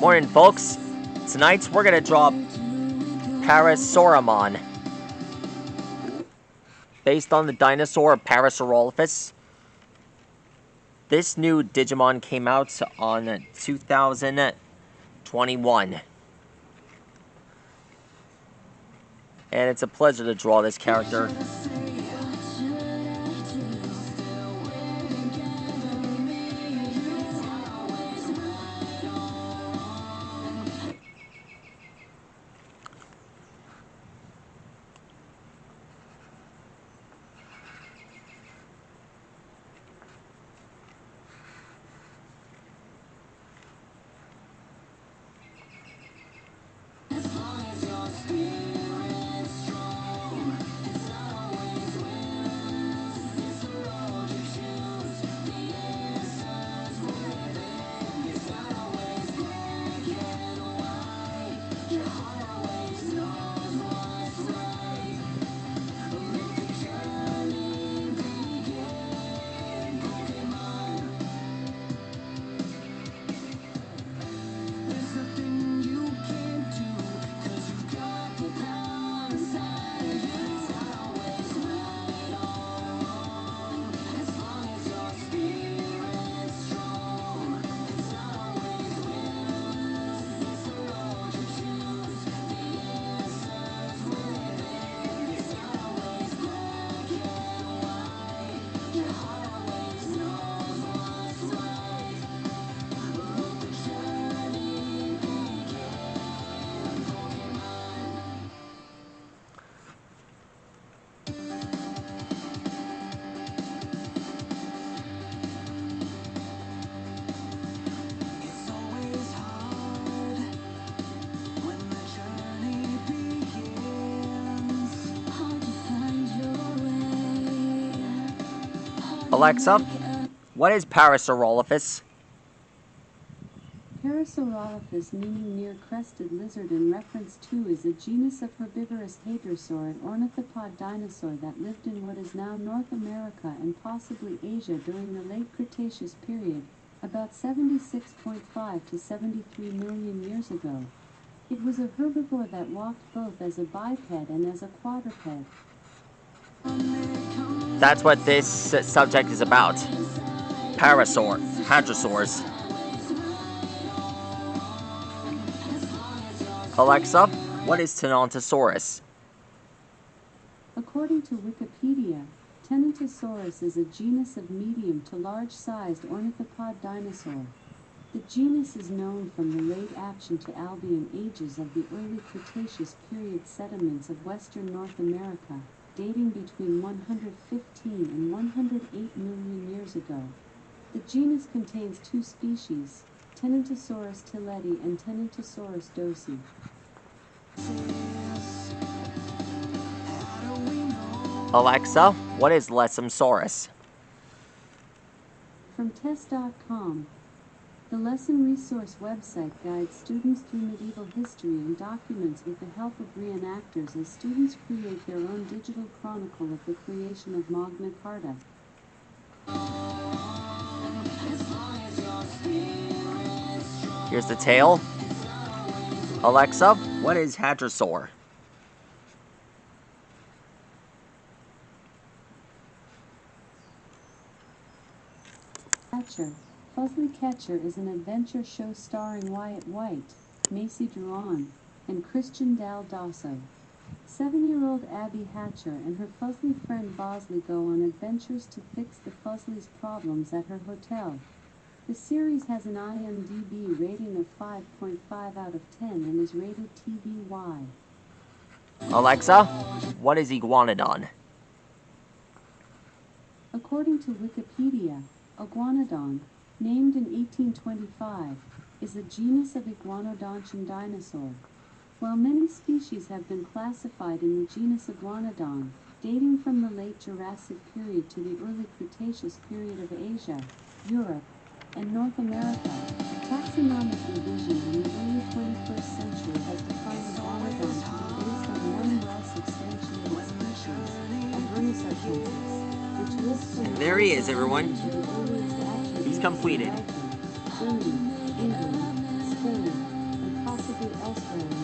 Morning, folks. Tonight we're gonna draw parasauromon, based on the dinosaur Parasaurolophus. This new Digimon came out on 2021. And it's a pleasure to draw this character. Alexa, what is Parasaurolophus? Parasaurolophus, meaning near-crested lizard in reference to, is a genus of herbivorous hadrosaur, an ornithopod dinosaur that lived in what is now North America and possibly Asia during the late Cretaceous period, about 76.5 to 73 million years ago. It was a herbivore that walked both as a biped and as a quadruped. That's what this subject is about. Hadrosaurs. Alexa, what is Tenontosaurus? According to Wikipedia, Tenontosaurus is a genus of medium to large-sized ornithopod dinosaur. The genus is known from the late Aptian to Albian ages of the early Cretaceous period sediments of western North America, dating between 115 and 108 million years ago. The genus contains two species, Tenontosaurus tilleti and Tenontosaurus doci. Alexa, what is Lesomsaurus? From test.com, the lesson resource website guides students through medieval history and documents with the help of reenactors as students create their own digital chronicle of the creation of Magna Carta. Here's the tail. Alexa, what is hadrosaur? Fuzzly Catcher is an adventure show starring Wyatt White, Macy Druon, and Christian Dal Dosso. 7-year-old Abby Hatcher and her Fuzzly friend Bosley go on adventures to fix the Fuzzly's problems at her hotel. The series has an IMDb rating of 5.5 out of 10 and is rated TVY. Alexa, what is Iguanodon? According to Wikipedia, Iguanodon, named in 1825, is a genus of iguanodontian dinosaur. While many species have been classified in the genus Iguanodon, dating from the late Jurassic period to the early Cretaceous period of Asia, Europe, and North America, taxonomic revision in the early 21st century has defined Iguanodon to be based on one well-substantiated species, Avernus argentis, which lists from There he is, everyone. to the earliest attributes He's completed. Germany, England, Spain, elsewhere in